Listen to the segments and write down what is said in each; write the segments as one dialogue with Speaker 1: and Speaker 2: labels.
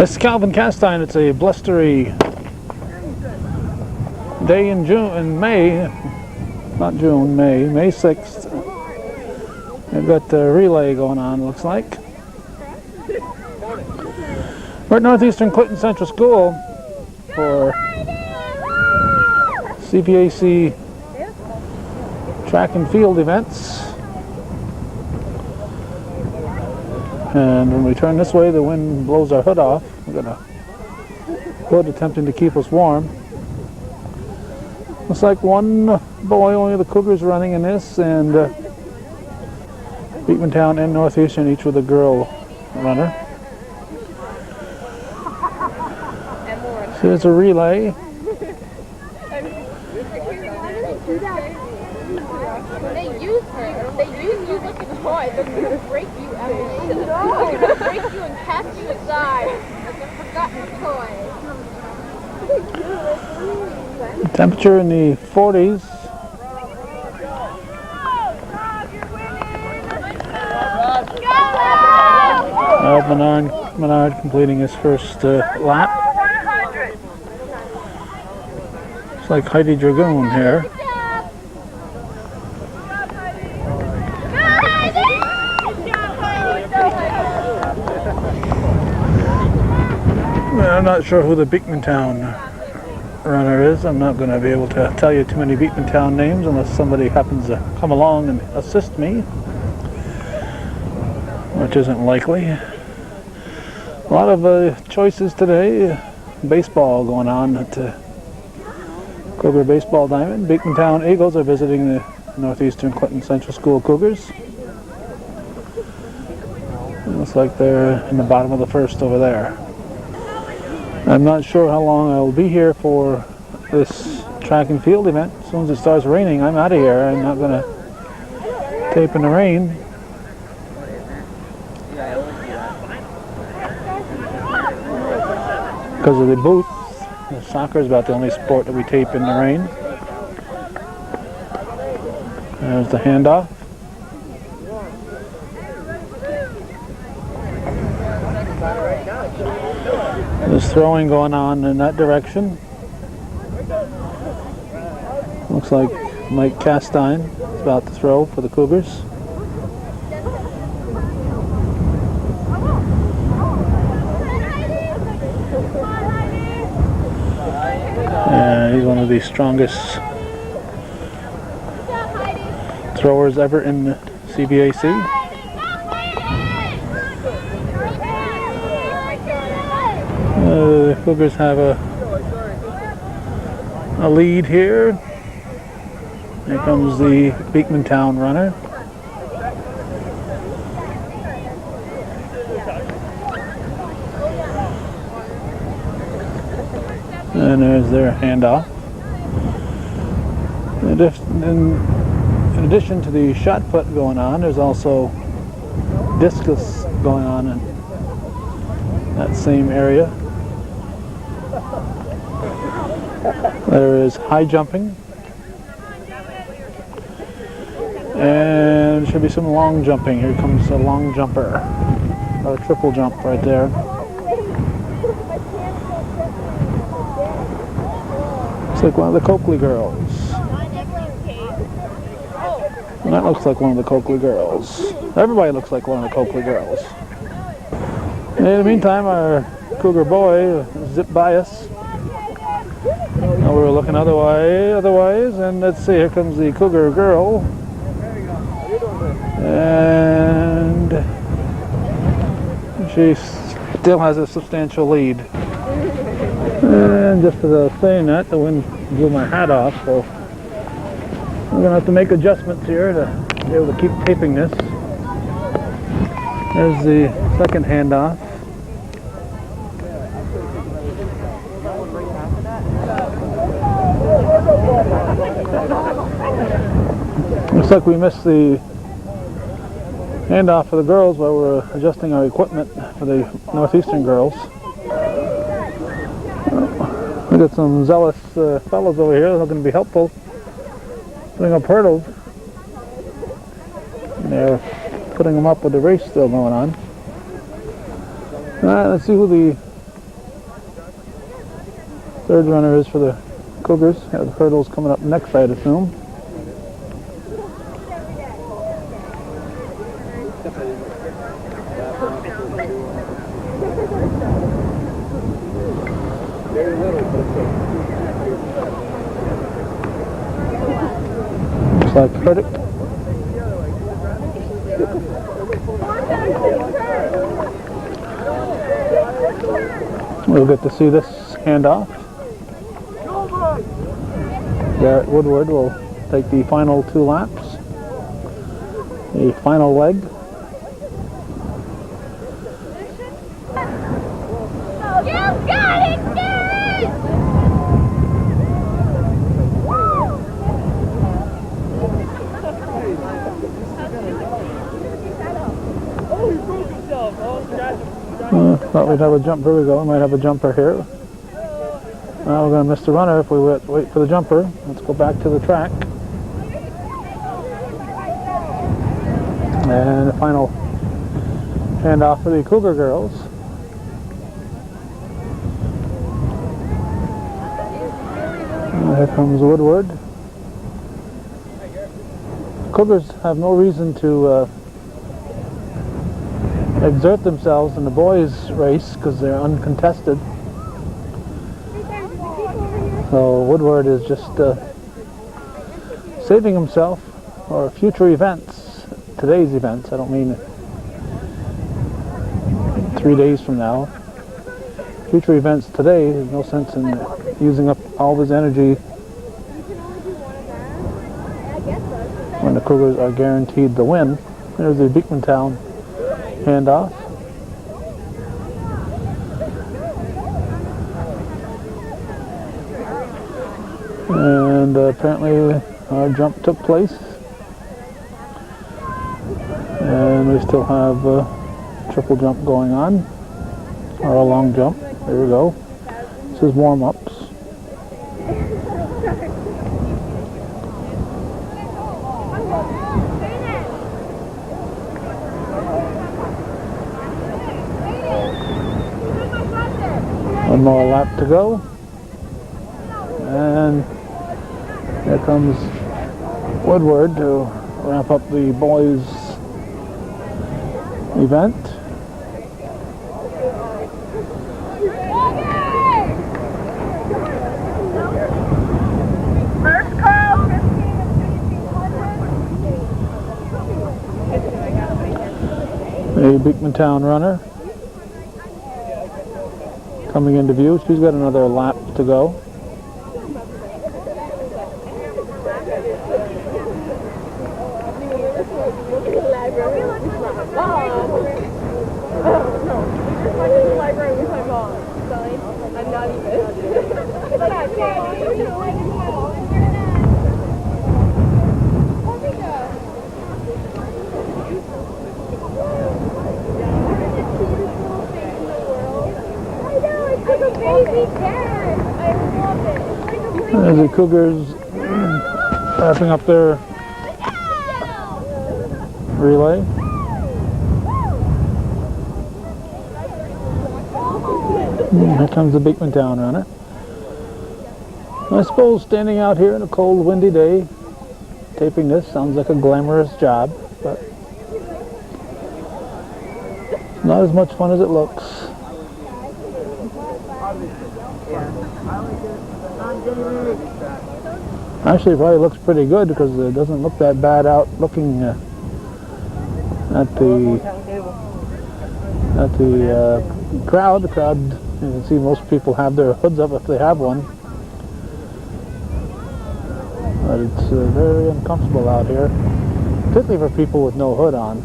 Speaker 1: This is Calvin Castine. It's a blustery day in May 6th. They've got the relay going on, looks like. We're at Northeastern Clinton Central School for CVAC track and field events. And when we turn this way, the wind blows our hood off. We've got a hood attempting to keep us warm. Looks like one boy, only the Cougars running in this, and Beekmantown and Northeastern each with a girl runner. So here's a relay.
Speaker 2: They use you like a toy. They're going to break you, Emily. They're going to break you and cast you aside like a forgotten toy.
Speaker 1: Temperature in the 40s. Menard completing his first lap. It's like Heidi Dragoon here. I'm not sure who the Beekmantown runner is. I'm not going to be able to tell you too many Beekmantown names unless somebody happens to come along and assist me, which isn't likely. A lot of choices today. Baseball going on at the Cougar Baseball Diamond. Beekmantown Eagles are visiting the Northeastern Clinton Central School Cougars. It looks like they're in the bottom of the first over there. I'm not sure how long I'll be here for this track and field event. As soon as it starts raining, I'm out of here. I'm not going to tape in the rain. Because of the booth, soccer is about the only sport that we tape in the rain. There's the handoff. There's throwing going on in that direction. Looks like Mike Castine is about to throw for the Cougars. And he's one of the strongest throwers ever in CVAC. The Cougars have a lead here. Here comes the Beekmantown runner. And there's their handoff. In addition to the shot put going on, there's also discus going on in that same area. There is high jumping, and there should be some long jumping. Here comes a long jumper, or a triple jump right there. Looks like one of the Coakley girls. And that looks like one of the Coakley girls. Everybody looks like one of the Coakley girls. In the meantime, our Cougar boy zipped by us. We were looking otherwise, and let's see, here comes the Cougar girl. And she still has a substantial lead. And just as I was saying that, the wind blew my hat off, so we're going to have to make adjustments here to be able to keep taping this. There's the second handoff. Looks like we missed the handoff for the girls while we're adjusting our equipment for the Northeastern girls. We got some zealous fellows over here looking to be helpful, putting up hurdles. And they're putting them up with the race still going on. Let's see who the Third runner is for the Cougars. Have hurdles coming up next, I'd assume. Looks like Frederick. We'll get to see this handoff. Garrett Woodward will take the final 2 laps. The final leg.
Speaker 2: You got it, Garrett!
Speaker 3: Oh, he broke himself.
Speaker 1: Thought we'd have a jump. Here we go. We might have a jumper here. We're going to miss the runner if we wait for the jumper. Let's go back to the track. And the final handoff for the Cougar girls. Here comes Woodward. Cougars have no reason to exert themselves in the boys' race because they're uncontested. So Woodward is just saving himself for future events, today's events. I don't mean 3 days from now. Future events today, there's no sense in using up all of his energy when the Cougars are guaranteed the win. There's the Beekmantown handoff. And apparently our jump took place. And we still have a triple jump going on, or a long jump. There we go. This is warm-ups. One more lap to go. And here comes Woodward to wrap up the boys' event.
Speaker 2: First call, 15
Speaker 1: A Beekmantown runner coming into view. She's got another lap to go. As the Cougars wrapping up their relay. Here comes the Beekmantown runner. I suppose standing out here in a cold, windy day, taping this sounds like a glamorous job, but not as much fun as it looks. Actually, it probably looks pretty good because it doesn't look that bad out looking at the crowd. The crowd, you can see most people have their hoods up if they have one. But it's very uncomfortable out here, particularly for people with no hood on.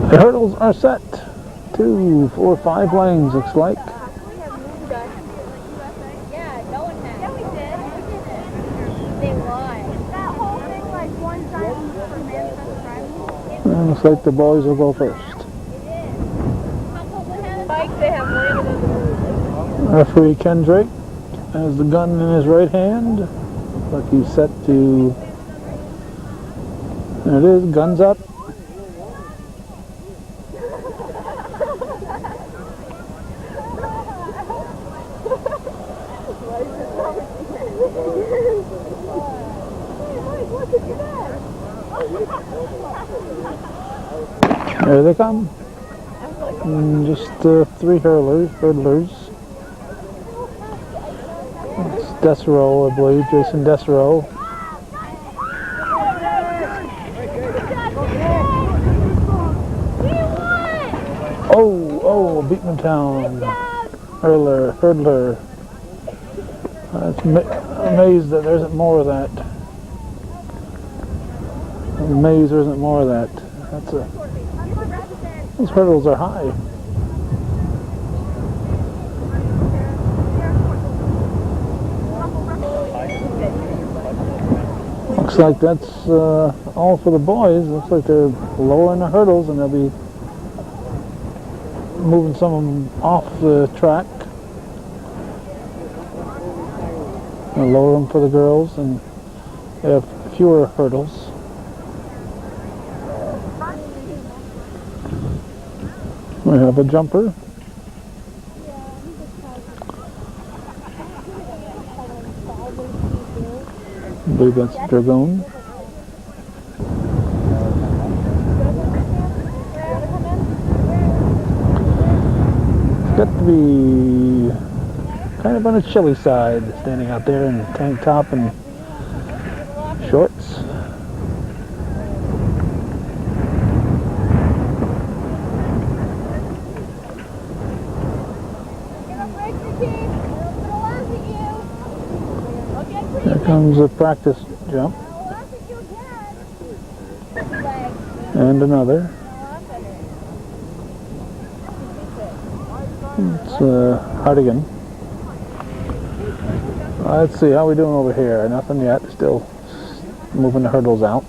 Speaker 1: The hurdles are set. 2, 4, 5 lanes, looks like. And looks like the boys will go first. Referee Ken Drake has the gun in his right hand. Looks like he's set to... There it is, guns up. There they come. Just 3 hurdlers. It's Desero, I believe, Jason Desero. Oh, Beekmantown hurdler. I'm amazed that there isn't more of that. I'm amazed there isn't more of that. Those hurdles are high. Looks like that's all for the boys. Looks like they're lowering the hurdles and they'll be moving some of them off the track. They'll lower them for the girls and they have fewer hurdles. We have a jumper. I believe that's Dragoon. It's got to be kind of on a chilly side, standing out there in tank top and shorts. There comes a practice jump. And another. It's Hardigan. Let's see, how are we doing over here? Nothing yet, still moving the hurdles out.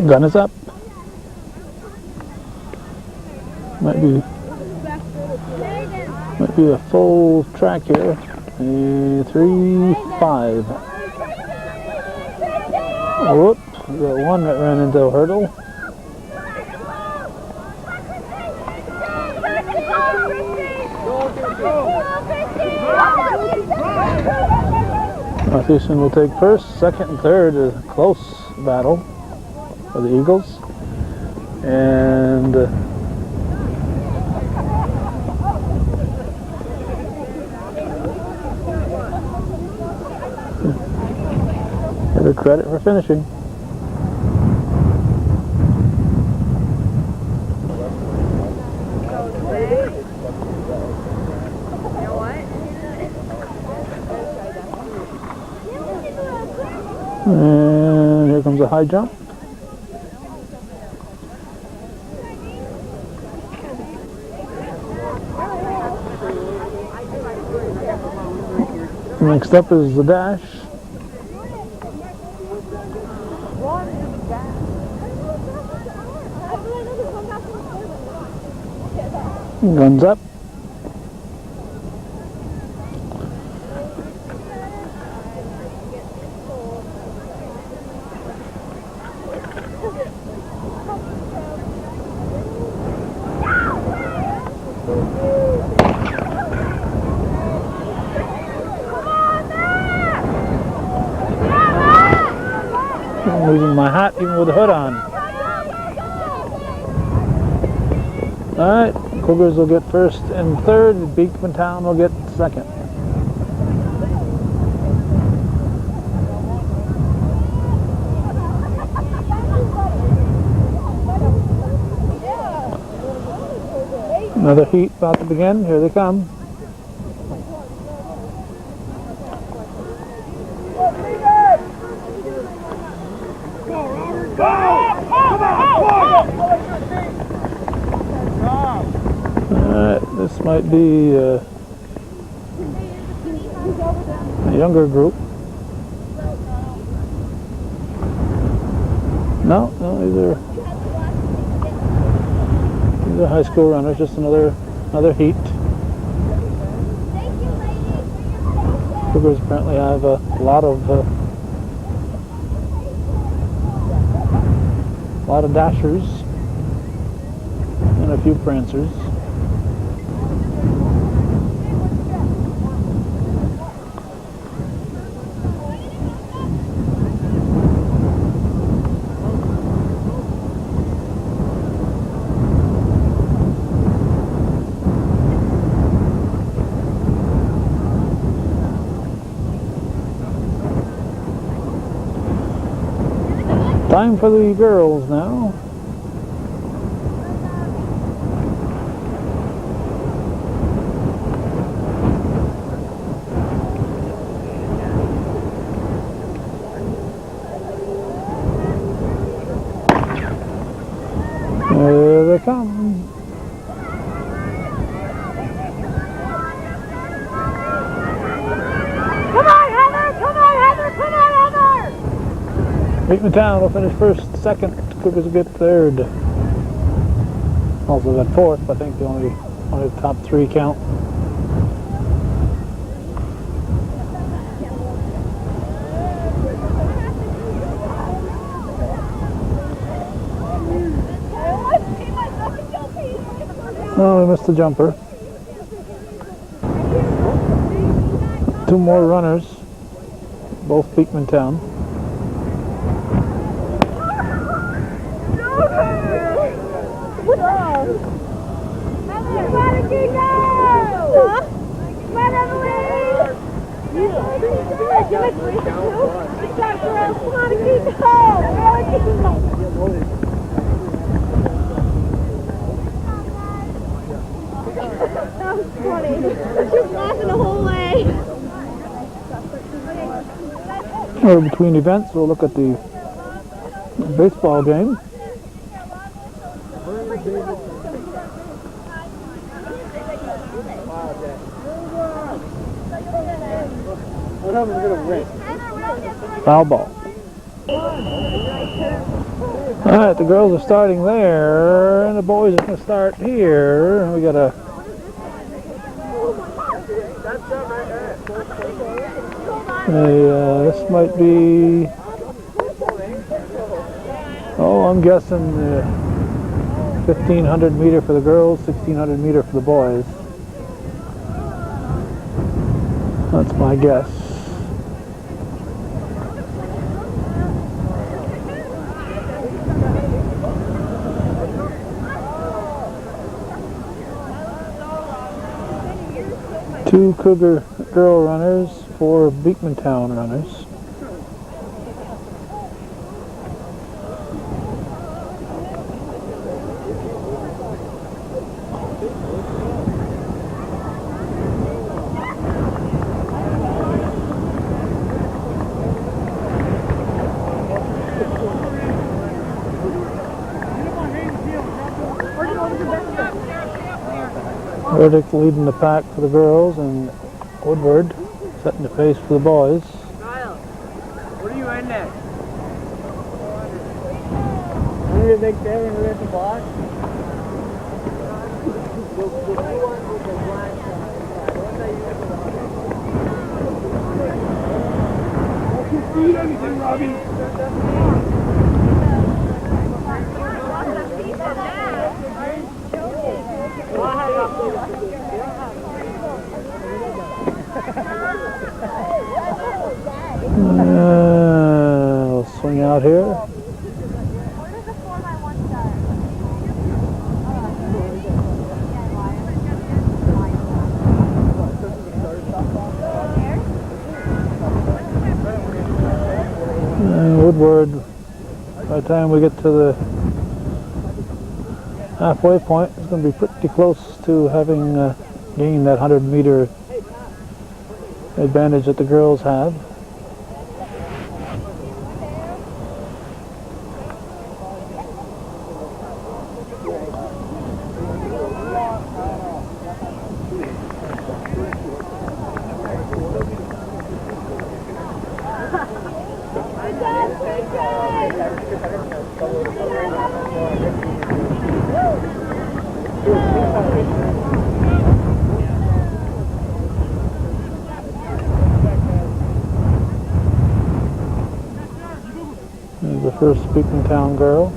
Speaker 1: Gun is up. Might be a full track here. 3-5. Whoop! We got one that ran into a hurdle. Northeastern will take first, second, and third. A close battle for the Eagles. And give her credit for finishing. And here comes a high jump. Next up is the dash. Guns up. I'm losing my hat even with the hood on. Alright, Cougars will get first and third, Beekmantown will get second. Another heat about to begin, here they come. This might be a younger group. No, these are high school runners, just another Another heat. Cougars apparently have a lot of dashers and a few prancers. Time for the girls now. Here they come.
Speaker 2: Come on, Heather! Come on, Heather! Come on, Heather!
Speaker 1: Beekmantown will finish first, second. Cougars will get third. Also got fourth, but I think the only the top three count. Oh, we missed the jumper. Two more runners, both Beekmantown.
Speaker 2: That was funny. She was laughing the whole way.
Speaker 1: We're between events. We'll look at the baseball game. Foul ball. Alright, the girls are starting there, and the boys are going to start here. We got a this might be, I'm guessing 1500 meter for the girls, 1600 meter for the boys. That's my guess. Two Cougar girl runners, 4 Beekmantown runners. Reddick leading the pack for the girls, and Woodward setting the pace for the boys.
Speaker 3: Kyle, what are you in there? You need to make that and at the box? Don't you feed anything, Robbie?
Speaker 1: We'll swing out here. And Woodward, by the time we get to the halfway point, it's going to be pretty close to having gained that 100-meter advantage that the girls have. First Beekmantown girl.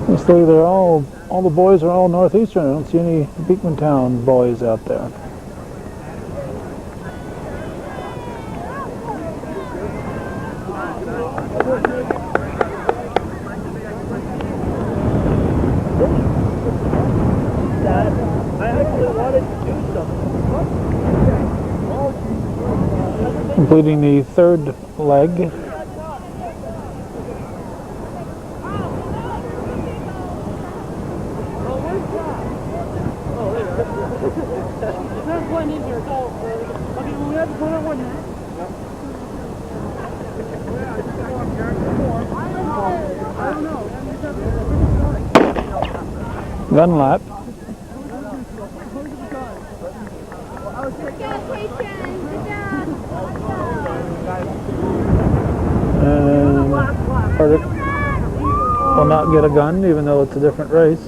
Speaker 1: Looks like they're all the boys are all Northeastern. I don't see any Beekmantown boys out there.
Speaker 3: I actually wanted to do something.
Speaker 1: Completing the third leg.
Speaker 3: There's one in here, so okay, well, we have to put on one here. I don't know.
Speaker 1: Gun lap. And Hardick will not get a gun even though it's a different race.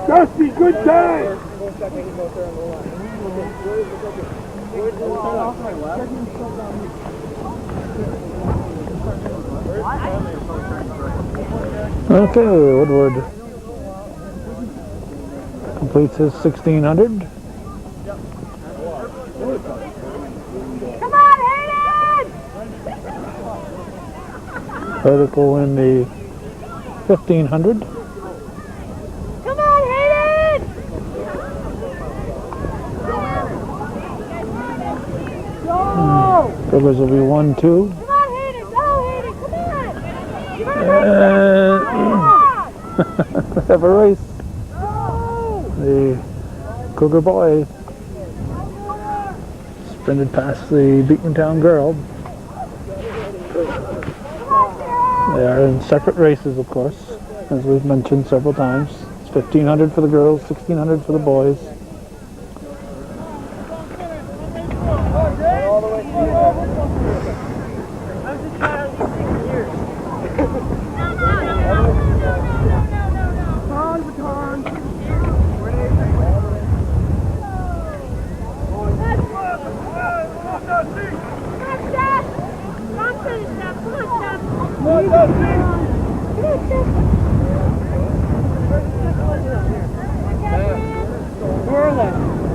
Speaker 3: Dusty, good time!
Speaker 1: Okay, Woodward completes his 1600.
Speaker 2: Come on, Hayden!
Speaker 1: Hardick will win the 1500.
Speaker 2: Come on, Hayden!
Speaker 1: Cougars will be 1-2.
Speaker 2: Come on, Hayden! Go, Hayden! Come on!
Speaker 1: Have a race. The Cougar boy sprinted past the Beekmantown girl. They are in separate races, of course, as we've mentioned several times. It's 1500 for the girls, 1600 for the boys.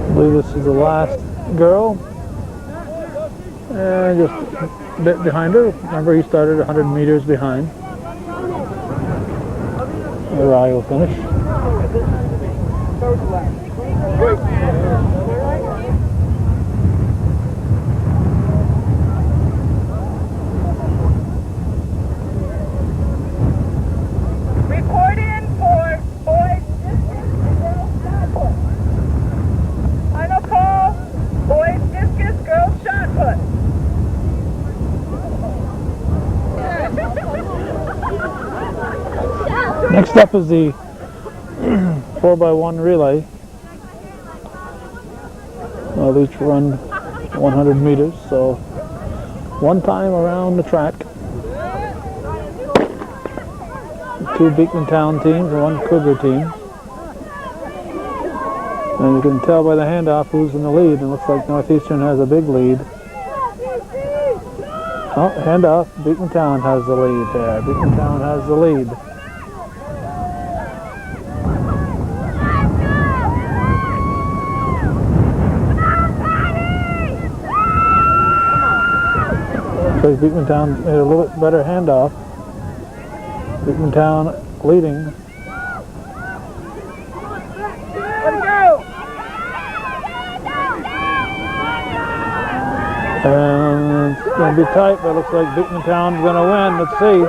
Speaker 1: I believe this is the last girl. And just a bit behind her. Remember, he started 100 meters behind. Where I will finish.
Speaker 4: Reporting for boys discus and girls shot put. Final call, boys discus, girls shot put.
Speaker 1: Next up is the 4x1 relay. They'll each run 100 meters, so one time around the track. Two Beekmantown teams and one Cougar team. And you can tell by the handoff who's in the lead. It looks like Northeastern has a big lead. Oh, handoff. Beekmantown has the lead there. Beekmantown has the lead. Because Beekmantown made a little bit better handoff. Beekmantown leading. And it's going to be tight, but it looks like Beekmantown's going to win. Let's see.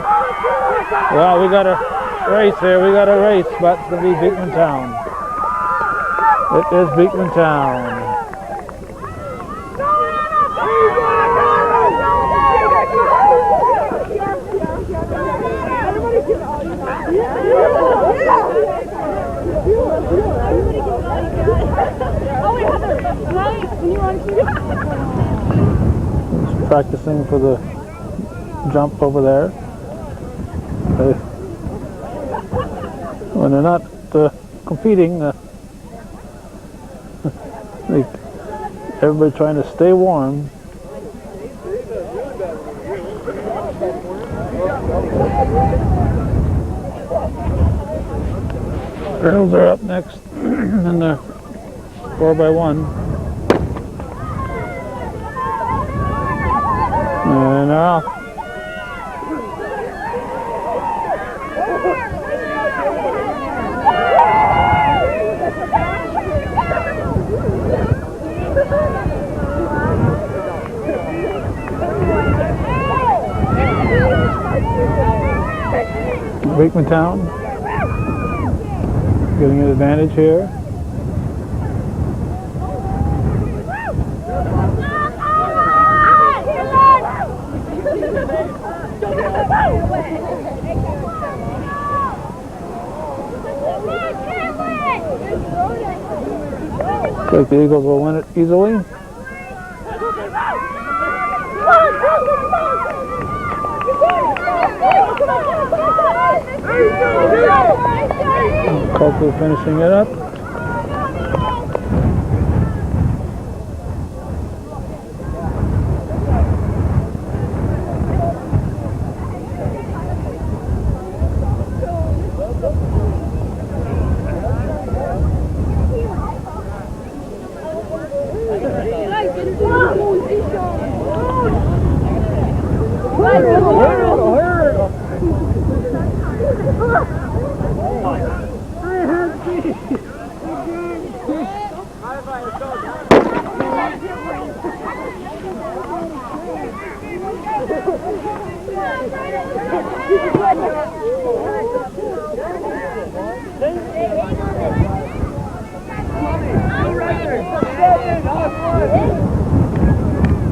Speaker 1: Well, we got a race here. We got a race, but it's going to be Beekmantown. It is Beekmantown. Practicing for the jump over there. When they're not competing, everybody trying to stay warm. Girls are up next in the 4x1. And they're off. Beekmantown getting an advantage here. Looks like the Eagles will win it easily. Coakley finishing it up.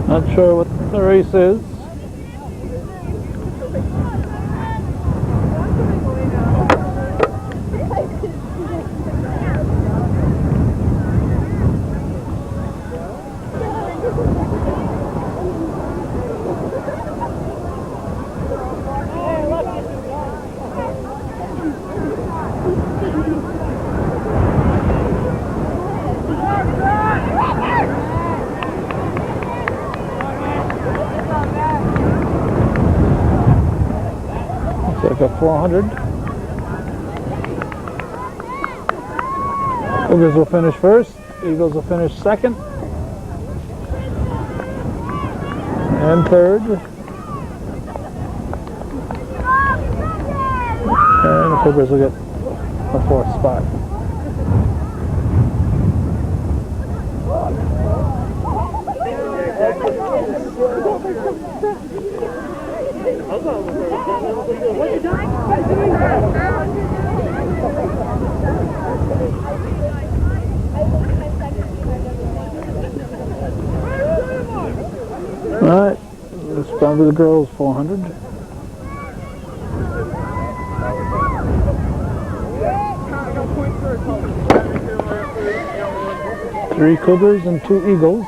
Speaker 1: Not sure what the race is. Like a 400. Cougars will finish first. Eagles will finish second. And third. And the Cougars will get a fourth spot. Alright, this is probably the girls' 400. Three Cougars and 2 Eagles.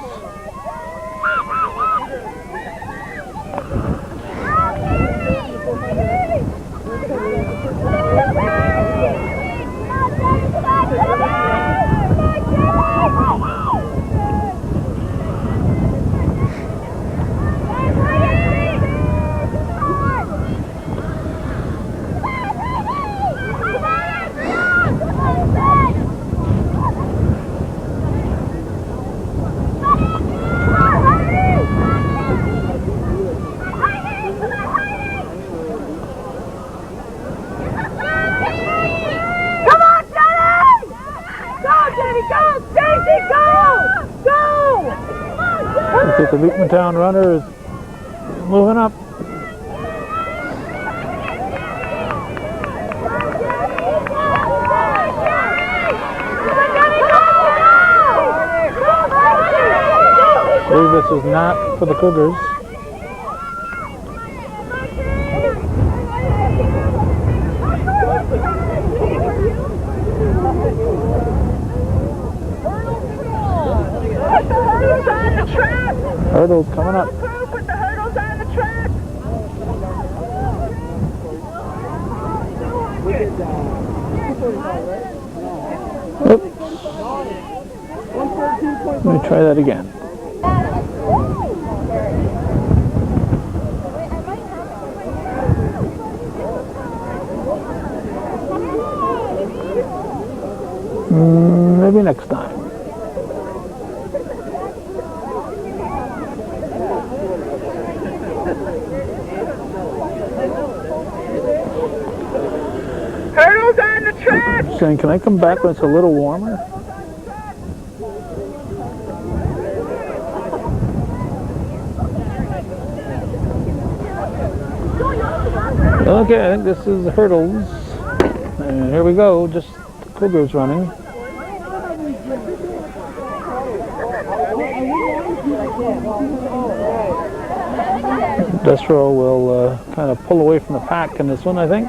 Speaker 1: Looks like the Beekmantown runner is moving up. I believe this is not for the Cougars. Hurdles coming up.
Speaker 4: Put the hurdles on the track.
Speaker 1: Oops. Let me try that again. Maybe next time.
Speaker 4: Hurdles on the track.
Speaker 1: Saying, can I come back when it's a little warmer? Okay, I think this is the hurdles. And here we go, just the Cougars running. Destro will kind of pull away from the pack in this one, I think.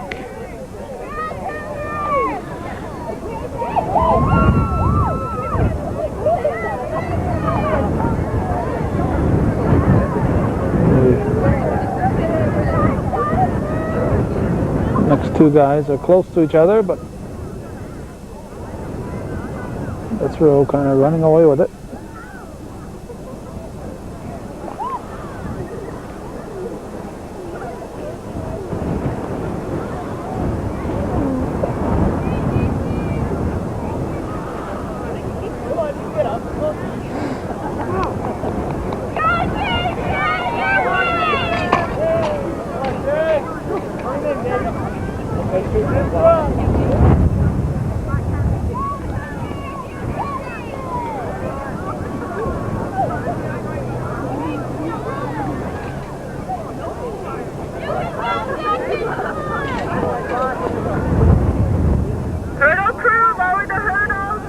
Speaker 1: Next two guys are close to each other, but Destro kind of running away with it.
Speaker 4: Hurdle crew, lower the hurdles.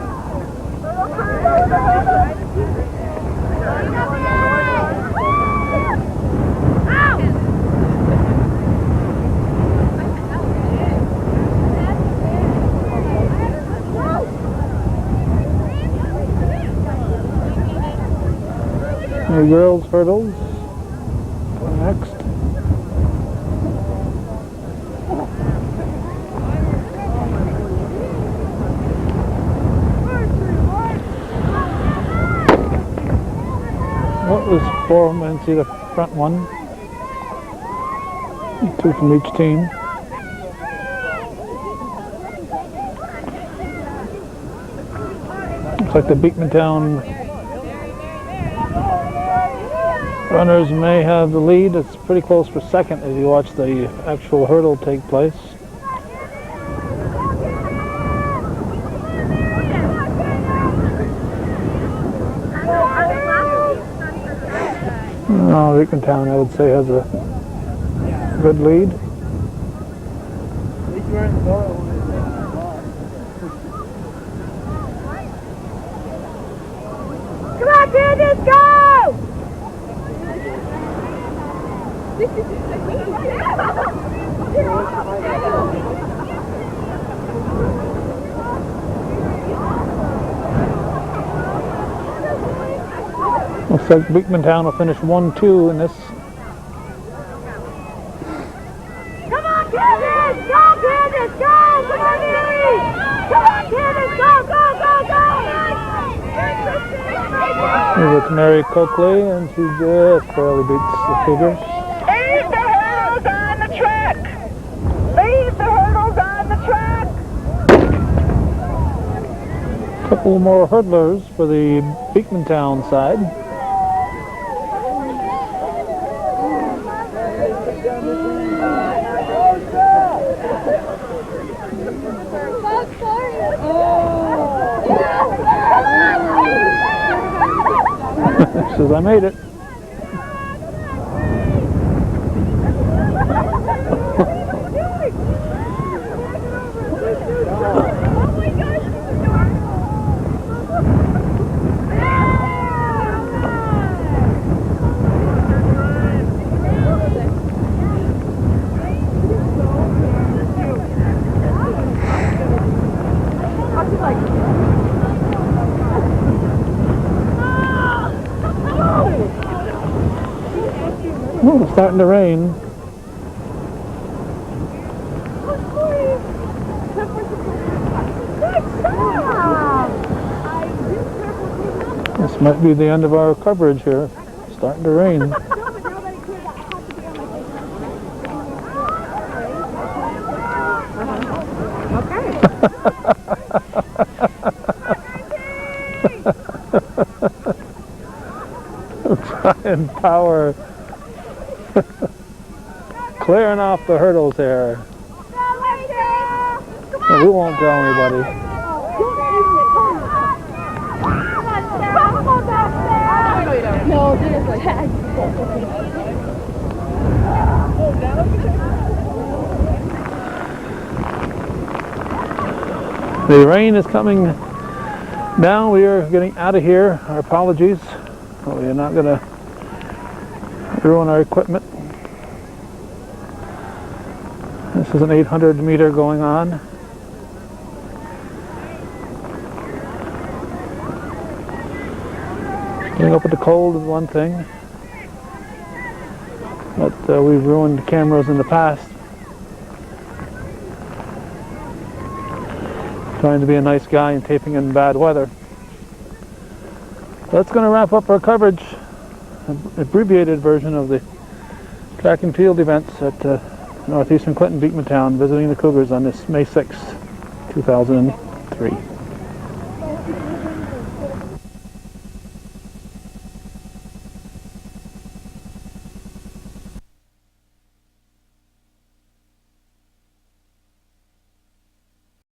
Speaker 4: Hurdle crew, lower the hurdles.
Speaker 1: The girls' hurdles. Next. What was four of them? I didn't see the front one. Two from each team. Looks like the Beekmantown runners may have the lead. It's pretty close for second as you watch the actual hurdle take place. No, Beekmantown, I would say, has a good lead.
Speaker 4: Come on, Candace, go!
Speaker 1: Looks like Beekmantown will finish 1-2 in this.
Speaker 4: Come on, Candace! Go, Candace! Go! Come on, Mary! Come on, Candace! Go, go, go, go!
Speaker 1: It's Mary Coakley, and she just barely beats the Cougars.
Speaker 4: Leave the hurdles on the track! Leave the hurdles on the track!
Speaker 1: A couple more hurdlers for the Beekmantown side. Says I made it. starting to rain. This might be the end of our coverage here. It's starting to rain. Brian Power clearing off the hurdles here. No, we won't drown anybody.
Speaker 2: No, there's like
Speaker 1: The rain is coming down. We are getting out of here. Our apologies. We are not going to ruin our equipment. This is an 800 meter going on. Getting up with the cold is one thing, but we've ruined cameras in the past. Trying to be a nice guy and taping in bad weather. That's going to wrap up our coverage, an abbreviated version of the track and field events at Northeastern Clinton Beekmantown, visiting the Cougars on this May 6, 2003.